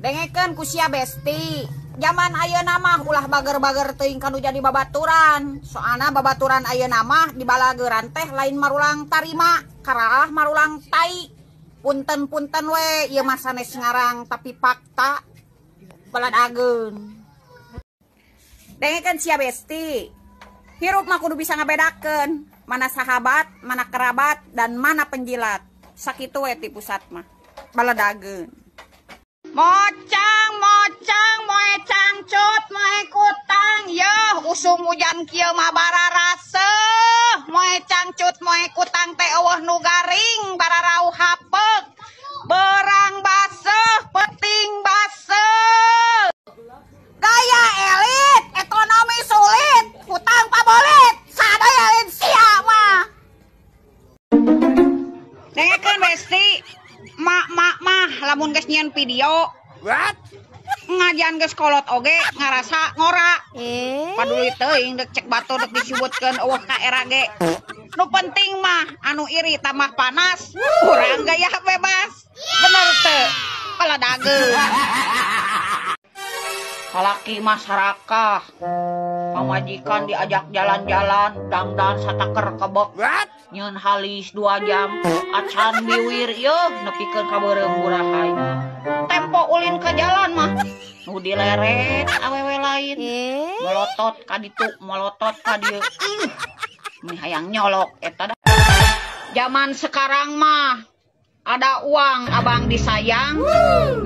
Dengekeun ku sia Besti. Zaman ayeuna mah ulah bager-bager teuing kanu jadi babaturan. Soalna babaturan ayeuna mah di balageuran teh lain marulang tarima, karalah marulang tai. Punten-punten we ieu mah sanes ngarang tapi fakta. Baladageun. Dengekeun sia Besti. Hirup mah kudu bisa ngabedakeun mana sahabat, mana kerabat, dan mana penjilat. Sakitu we ti pusat mah. Baladageun. Mocang, moe cangcut, moe kutang, yeuh usum hujan kieu mah bararaseuh. Moe cangcut, moe kutang teh eueuh nu garing, bararau hapeuk. Berang baseuh, peting baseuh. Gaya elit, ekonomi sulit, hutang pabolit, sadaya lain sia mah. Dengekeun Besti. Mak lamun geus nyieun video. What? Ngajian geus kolot oge ngarasa ngora. Paduli teuing dek cek batur dek disebutkeun eueuh ka era ge. Nu penting mah anu iri tambah panas, urang gaya bebas. Bener teu? Baladageun. Kalaki masyarakat, pamajikan diajak jalan-jalan, dangdan sataker kebek. What? Nyeun halis 2 jam, acan biwir yeuh nepikeun ka beureum burahay. Tempo ulin ke jalan mah nu dileret awewe lain. Melotot ka ditu, melotot ka dieu. Meni hayang nyolok eta dah. Zaman sekarang mah ada uang abang disayang,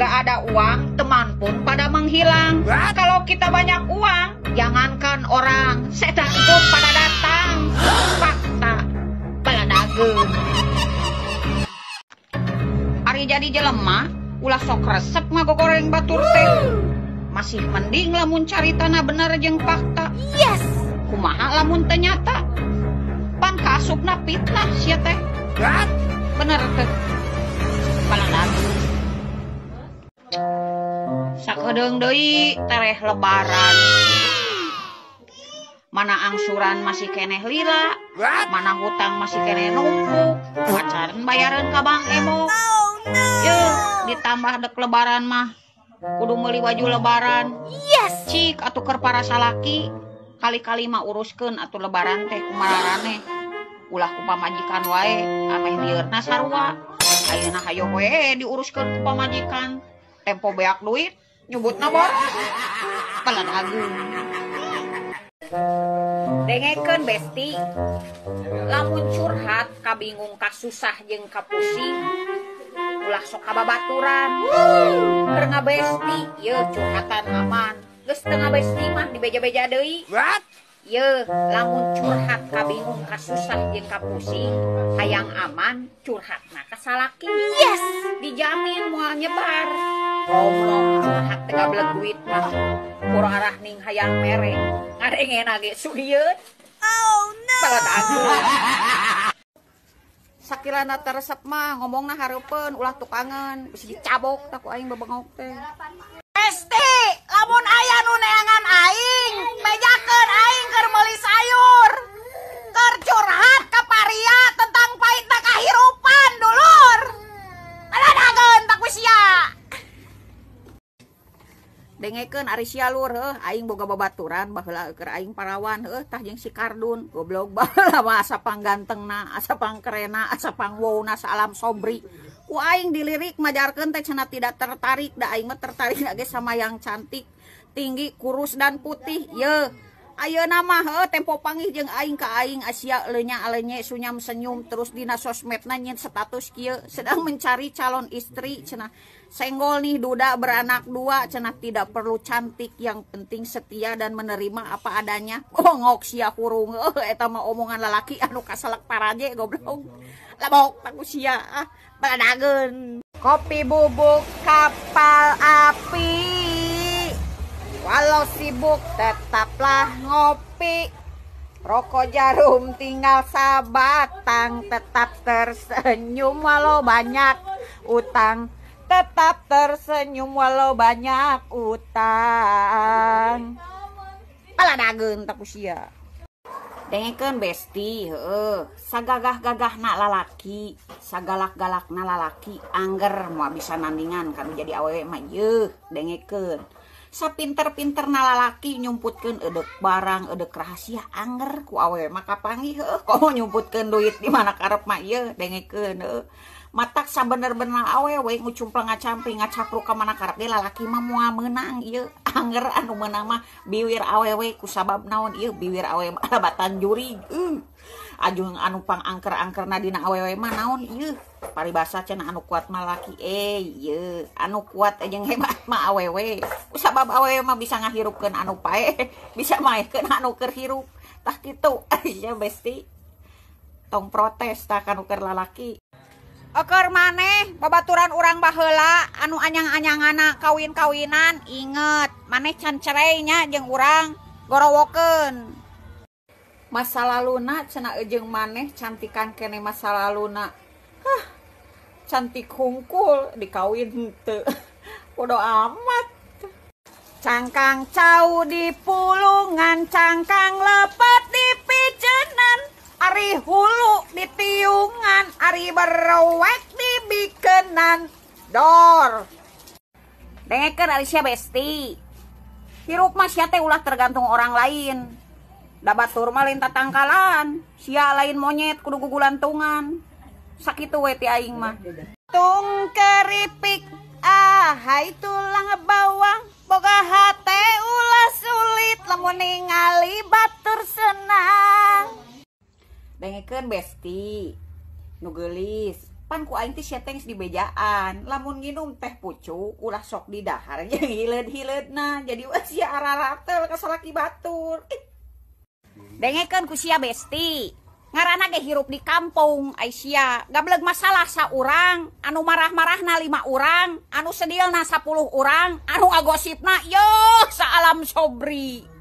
gak ada uang teman pun pada menghilang. Kalau kita banyak uang, jangankan orang, setan pun pada datang. Fakta. Baladageun. Ari jadi jelema ulah sok resep ngagogoreng batur teh. Masih mending lamun caritana bener jeung fakta. Yes. Kumaha lamun teu nyata? Pan kaasupna fitnah sia teh. Bener teh. Baladageun. Sakedeung deui tereh lebaran. Mana angsuran masih keneh lila, mana hutang masih keneh numpuk, pacaran bayaran ka Bang Emo. Yeuh, ditambah dek lebaran mah kudu meuli baju lebaran. Yes. Cik atuh keur para salaki, kali-kali mah uruskeun atuh lebaran teh kumararane. Ulah ku pamajikan wae, ameh lieurna sarua. Ayeuna hayo we diuruskeun ku pamajikan. Tempo beak duit, nyebutna bor. Baladageun. Dengekeun Besti. Lamun curhat kabingung kasusah jeung kapusing, ulah sok kababaturan. Keur ngabesti yeuh curhatan aman. Geus teu ngabesti mah dibeja-beja deui. What? Yeuh lamun curhat kabingung kasusah jeung kapusing, hayang aman curhatna ka salaki. Yes, dijamin moal nyebar. Ngomong curhat teu gableg duit mah. Kurang ning hayang mere. Ngarengena ge sugieun. Oh no. Baladageun. Sakirana teresep mah ngomongna hareupeun ulah tukangan, geus dicabok tak ku aing babengok teh. Besti, lamun aya nu neangan aing, mejakeun aing keur meuli sayur. Keur curhat ka paria tentang pahitna kahirupan dulur. Baladageun tak ku sia. Dengekeun ari sia lur heuh aing boga babaturan baheula keur aing parawan heuh tah jeung si Kardun goblok baheula mah asa panggantengna asa pangkerena asa pangwowna salam sobri ku aing dilirik majarkeun teh cenah tidak tertarik da aing mah tertarik ge sama yang cantik tinggi kurus dan putih yeuh ayeuna mah heuh tempo panggih jeung aing ka aing Asia leunya-leunye sunyam senyum terus dina sosmedna nyeun status kieu sedang mencari calon istri cenah senggol nih duda beranak 2 cenah tidak perlu cantik yang penting setia dan menerima apa adanya. Ngok sia kurung eta mah omongan lalaki anu kaselek paraje goblok. Labok tak sia baladageun. Kopi bubuk kapal api. Walau sibuk tetaplah ngopi. Rokok jarum tinggal sabatang tetap tersenyum walau banyak utang. Tetap tersenyum walau banyak utang. Baladageun tak sia. Dengekeun besti, sagagah-gagahna lalaki, sagalak-galakna lalaki angger moal bisa nandingan kanu jadi awewe mah yeuh dengekeun. Sapinter-pinterna lalaki nyumputkeun edek barang, edek rahasia angger ku awewe mah kapanggih heuh. Komo nyumputkeun duit di mana karep mah yeuh dengekeun heuh. Matak sabener-bener awewe ngucumplang ngacamping ngacapruk ka mana karep ge lalaki mah moal meunang ieu angger anu meunang mah biwir awewe ku sabab naon ieu biwir awewe mah labatan juri ajung anu pangangker-angkerna dina awewe mah naon ieu paribasa cenah anu kuat mah laki ieu anu kuat jeung hebat mah awewe ku sabab awewe mah bisa ngahirupkeun anu pae bisa maekeun anu keur hirup tah kitu aya besti tong protes tah kanu keur lalaki. Eker maneh babaturan urang baheula anu anyang-anyangana kawin-kawinan inget maneh can cerainya jeung urang gorowokeun masa laluna cenah jeung maneh cantikan kene masa laluna cantik hungkul dikawin henteu bodo amat cangkang cau di pulungan cangkang lepet di picenan ari hulu di tiungan ari berowek di bikenan dor dengekeun ari sia besti hirup mah sia teh ulah tergantung orang lain da batur mah lain tatangkalan sia lain monyet kudu gugulantungan sakitu we ti aing mah tung keripik hai tulang bawang boga hate ulah sulit lamun ningali batur senang. Dengekeun besti nu geulis pan ku aing teh sia teh di bejaan lamun nginum teh pucuk ulah sok di dahar jeung hileud-hileudna jadi sia araratel ka salaki batur. Dengekeun ku sia besti ngaranna ge hirup di kampung ai sia gableg masalah saurang anu marah-marahna 5 urang anu sedilna 10 urang anu ngagosipna yeuh saalam sobri.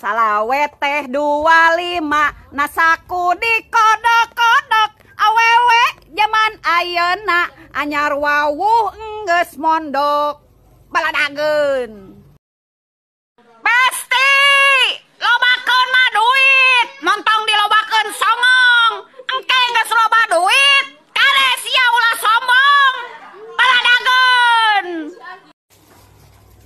Salawet teh 25 nasaku di kodok-kodok awewe zaman ayeuna anyar wawuh enggeus mondok baladageun. Pasti lobakeun mah duit montong dilobakeun songong engke geus loba duit kade sia ulah sombong baladageun.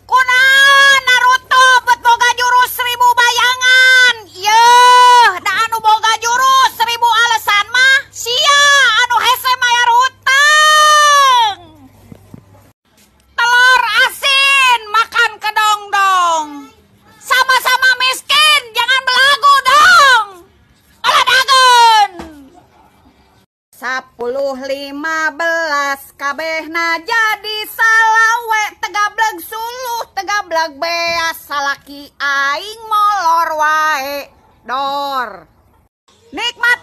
Kunaon Naruto bet boga jurus 1000 bayangan yeuh da anu boga jurus 1000 alasan mah sia anu hese mayar hutang telur asin makan kedong-dong sama-sama miskin jangan belagu dong baladageun 10-15 kabehna jadi salawe tegableg suluh tegableg beas salaki aing molor wae dor nikmat